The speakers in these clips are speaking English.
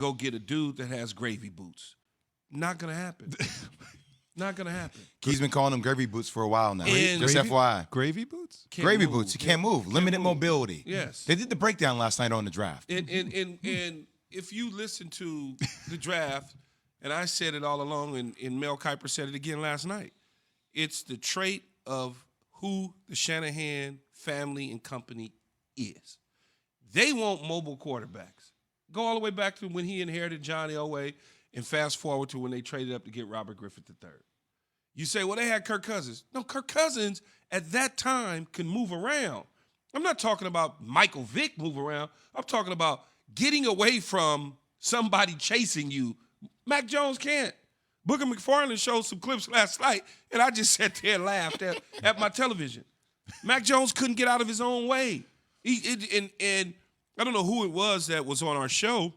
go get a dude that has gravy boots. Not going to happen. Not going to happen. He's been calling them gravy boots for a while now. And Just FYI. Gravy boots? Gravy boots. You can't move. Limited mobility. Yes. They did the breakdown last night on the draft. And if you listen to the draft, and I said it all along, and Mel Kiper said it again last night, it's the trait of who the Shanahan family and company is. They want mobile quarterbacks. Go all the way back to when he inherited John Elway and fast forward to when they traded up to get Robert Griffith III. You say, well, they had Kirk Cousins. No, Kirk Cousins at that time can move around. I'm not talking about Michael Vick move around. I'm talking about getting away from somebody chasing you. Mac Jones can't. Booker McFarland showed some clips last night, and I just sat there and laughed at my television. Mac Jones couldn't get out of his own way. And I don't know who it was that was on our show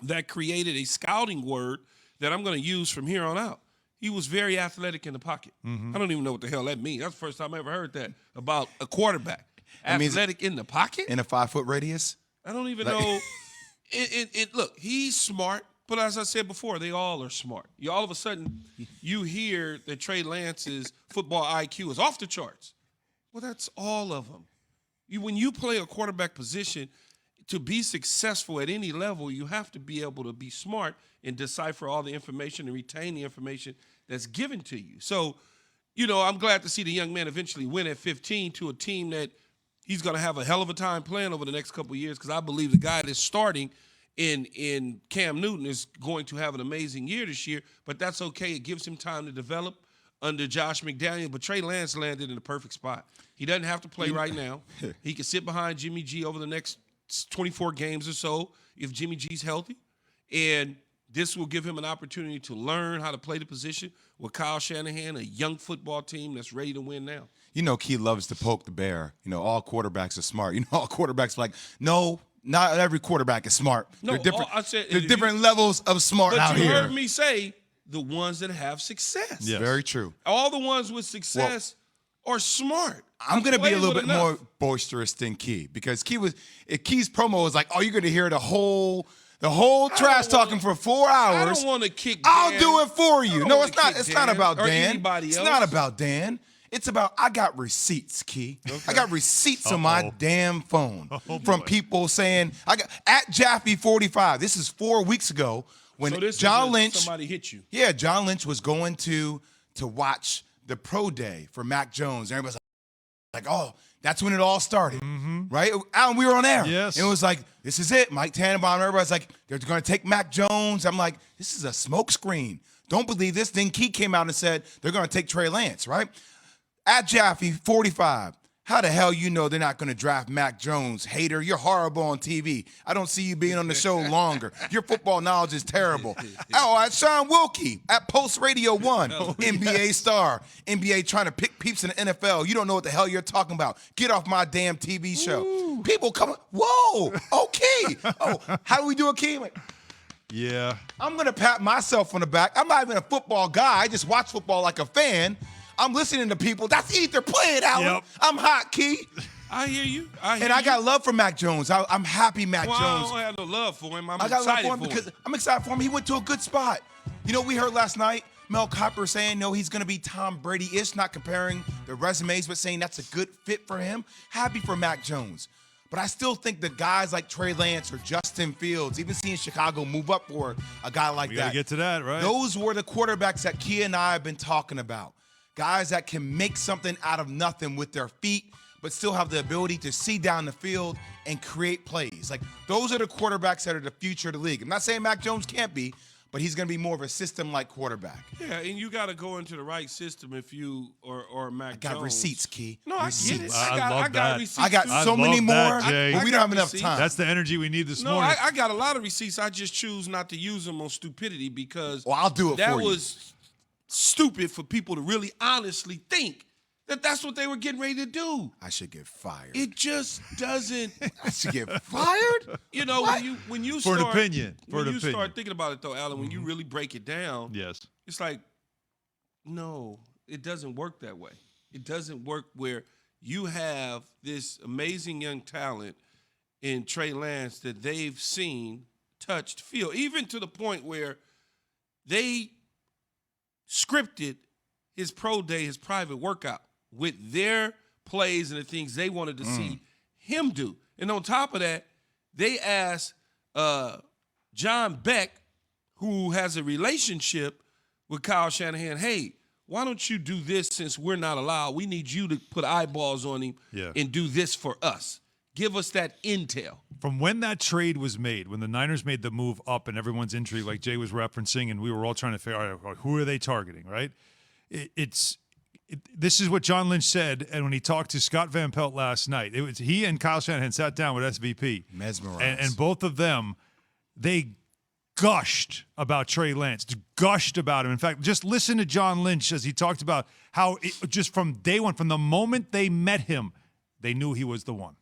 that created a scouting word that I'm going to use from here on out. He was very athletic in the pocket. I don't even know what the hell that means. That's the first time I ever heard that about a quarterback. Athletic in the pocket? In a 5-foot radius? I don't even know. Look, he's smart, but as I said before, they all are smart. All of a sudden, you hear that Trey Lance's football IQ is off the charts. Well, that's all of them. When you play a quarterback position, to be successful at any level, you have to be able to be smart and decipher all the information and retain the information that's given to you. So, I'm glad to see the young man eventually win at 15 to a team that he's going to have a hell of a time playing over the next couple of years, because I believe the guy that's starting in Cam Newton is going to have an amazing year this year, but that's okay. It gives him time to develop under Josh McDaniel, but Trey Lance landed in the perfect spot. He doesn't have to play right now. He can sit behind Jimmy G over the next 24 games or so if Jimmy G's healthy, and this will give him an opportunity to learn how to play the position with Kyle Shanahan, a young football team that's ready to win now. Key loves to poke the bear. All quarterbacks are smart. All quarterbacks are like, no, not every quarterback is smart. No, There's different levels of smart out here. But you heard me say the ones that have success. Yes. Very true. All the ones with success are smart. I'm going to be a little bit more boisterous than Key, because Key's promo was like, oh, you're going to hear the whole trash talking for 4 hours. I don't want to kick Dan. I'll do it for you. No, it's not. It's Dan not about Dan. Anybody else. It's not about Dan. It's about, I got receipts, Key. Okay. I got receipts on my damn phone from people saying, I got at Jaffe45. This is 4 weeks ago when John Lynch. Somebody hit you. Yeah, John Lynch was going to watch the pro day for Mac Jones. And everybody's like, oh, that's when it all started, right? Alan, we were on air. Yes. And it was like, this is it. Mike Tannenbaum, everybody's like, they're going to take Mac Jones. I'm like, this is a smokescreen. Don't believe this. Then Key came out and said they're going to take Trey Lance, right? At Jaffe45, how the hell they're not going to draft Mac Jones? Hater, you're horrible on TV. I don't see you being on the show longer. Your football knowledge is terrible. Oh, at Sean Wilkie, at Post Radio 1, NBA star. NBA trying to pick peeps in the NFL. You don't know what the hell you're talking about. Get off my damn TV show. Ooh. People come, whoa, okay. Oh, how do we do a key? Like, yeah. I'm going to pat myself on the back. I'm not even a football guy. I just watch football like a fan. I'm listening to people. That's Ether. Play it, Alan. Yep. I'm hot, Key. I hear you. I got love for Mac Jones. I'm happy Mac Jones. I don't have no love for him. I got love for him because I'm excited for him. He went to a good spot. We heard last night Mel Kiper saying, no, he's going to be Tom Brady-ish, not comparing the resumes, but saying that's a good fit for him. Happy for Mac Jones. But I still think the guys like Trey Lance or Justin Fields, even seeing Chicago move up for a guy like that. We got to get to that, right? Those were the quarterbacks that Key and I have been talking about. Guys that can make something out of nothing with their feet, but still have the ability to see down the field and create plays. Like, those are the quarterbacks that are the future of the league. I'm not saying Mac Jones can't be, but he's going to be more of a system-like quarterback. Yeah, and you got to go into the right system if you or Mac Jones. I got receipts, Key. No, receipts. I get it. I got receipts. I got so many more, but we don't have enough receipts. time. That's the energy we need this morning. No, I got a lot of receipts. I just choose not to use them on stupidity because I'll do it for you. That was stupid for people to really honestly think that that's what they were getting ready to do. I should get fired. It just doesn't. I should get fired? When you For start, an opinion. When you start thinking about it, though, Alan, when you really break it down, yes, it's like, no, it doesn't work that way. It doesn't work where you have this amazing young talent in Trey Lance that they've seen touched field, even to the point where they scripted his pro day, his private workout, with their plays and the things they wanted to see him do. And on top of that, they asked John Beck, who has a relationship with Kyle Shanahan, hey, why don't you do this since we're not allowed? We need you to put eyeballs on him and do this for us. Give us that intel. From when that trade was made, when the Niners made the move up and everyone's intrigue, like Jay was referencing, and we were all trying to figure out, all right, who are they targeting, right? This is what John Lynch said, and when he talked to Scott Van Pelt last night, it was he and Kyle Shanahan sat down with SVP. Mesmerized. And both of them, they gushed about Trey Lance, gushed about him. In fact, just listen to John Lynch as he talked about how just from day one, from the moment they met him, they knew he was the one.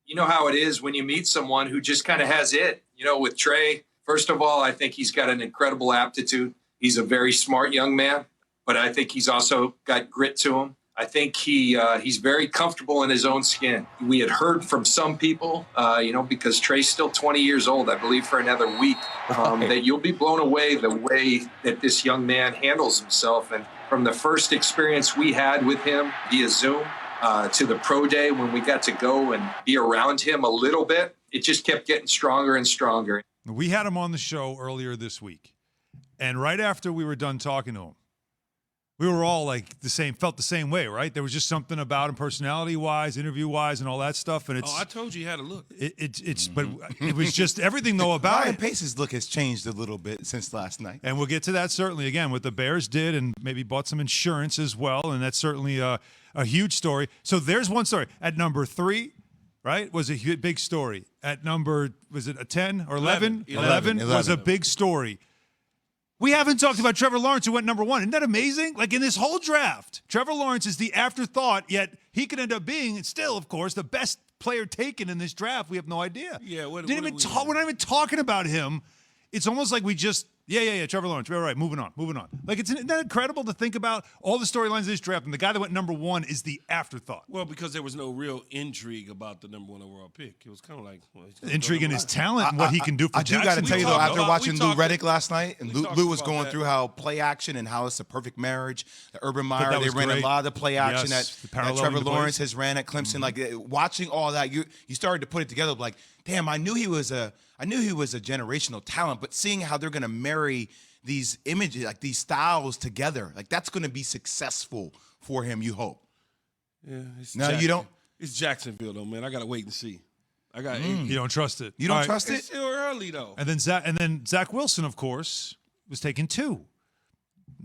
You know how it is when you meet someone who just kind of has it. You know, with Trey, first of all, I think he's got an incredible aptitude. He's a very smart young man, but I think he's also got grit to him. I think he's very comfortable in his own skin. We had heard from some people, because Trey's still 20 years old, I believe, for another week, that you'll be blown away the way that this young man handles himself. And from the first experience we had with him via Zoom to the pro day when we got to go and be around him a little bit, it just kept getting stronger and stronger. We had him on the show earlier this week. And right after we were done talking to him, we were all like felt the same way, right? There was just something about him, personality-wise, interview-wise, and all that stuff. And I told you had a look. But it was just everything though about Ryan it. Pace's look has changed a little bit since last night. And we'll get to that certainly again, what the Bears did, and maybe bought some insurance as well. And that's certainly a huge story. So there's one story at number 3. Right, was a big story. At number, was it a 10 or 11? 11 was a big story. We haven't talked about Trevor Lawrence, who went number 1. Isn't that amazing? Like in this whole draft, Trevor Lawrence is the afterthought, yet he could end up being still, of course, the best player taken in this draft. We have no idea. Yeah, we're not even talking about him. It's almost like we just, Trevor Lawrence. All right, moving on. Like, isn't that incredible to think about all the storylines of this draft, and the guy that went number 1 is the afterthought. Well, because there was no real intrigue about the number 1 overall pick. It was kind of like intrigue in his talent and what he can do for I do got to tell you, though, after watching Lou Reddick last night, and Lou was going through how play action and how it's a perfect marriage. The Urban Meyer, they ran a lot of the play action that Trevor Lawrence has ran at Clemson. Like, watching all that, you started to put it together like, damn, I knew he was a generational talent, but seeing how they're going to marry these images, like these styles together, like that's going to be successful for him, you hope. Yeah. No, you don't? It's Jacksonville, though, man. I got to wait and see. You don't trust it. You don't trust it? It's still early, though. And then Zach Wilson, of course, was taken 2.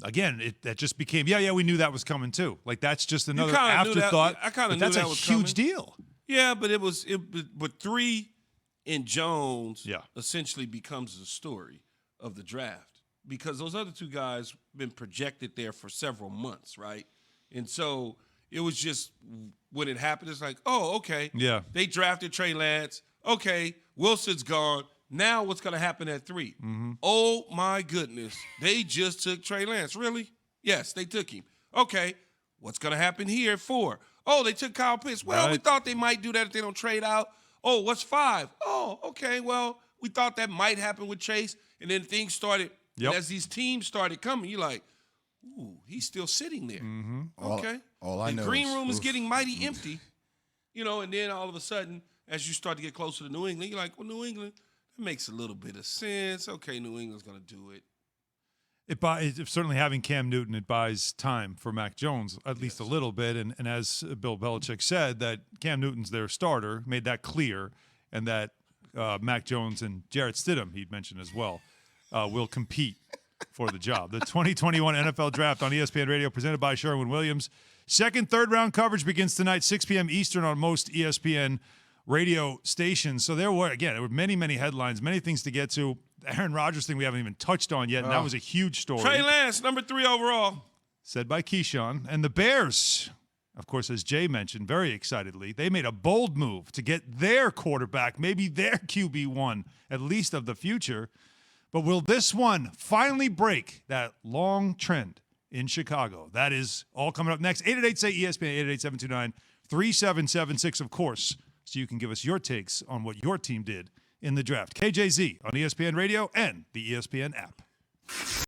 Again, that just became, we knew that was coming too. Like that's just another afterthought. I kind of knew that was coming. That's a huge deal. Yeah, but but 3 in Jones essentially becomes the story of the draft because those other 2 guys been projected there for several months, right? And so it was just when it happened, it's like, oh, okay. Yeah. They drafted Trey Lance. Okay, Wilson's gone. Now what's going to happen at 3? Mm-hmm. Oh, my goodness. They just took Trey Lance. Really? Yes, they took him. Okay, what's going to happen here at 4? Oh, they took Kyle Pitts. Well, we thought they might do that if they don't trade out. Oh, what's 5? Oh, okay. Well, we thought that might happen with Chase. And then things started, and as these teams started coming, you're like, ooh, he's still sitting there. Mm-hmm. Okay. All I know the green room is getting mighty empty, and then all of a sudden, as you start to get closer to New England, you're like, well, New England, that makes a little bit of sense. Okay, New England's going to do it. Certainly having Cam Newton, it buys time for Mac Jones, at least a little bit. And as Bill Belichick said, that Cam Newton's their starter, made that clear, and that Mac Jones and Jarrett Stidham, he'd mentioned as well, will compete for the job. The 2021 NFL Draft on ESPN Radio, presented by Sherwin-Williams. Second, third round coverage begins tonight, 6 p.m. Eastern on most ESPN radio stations. So there were many, many headlines, many things to get to. The Aaron Rodgers thing we haven't even touched on yet, and that was a huge story. Trey Lance, number 3 overall. Said by Keyshawn. And the Bears, of course, as Jay mentioned very excitedly, they made a bold move to get their quarterback, maybe their QB1, at least of the future. But will this one finally break that long trend in Chicago? That is all coming up next. 888-SAY-ESPN, 888-729-3776, of course, so you can give us your takes on what your team did in the draft. KJZ on ESPN Radio and the ESPN app.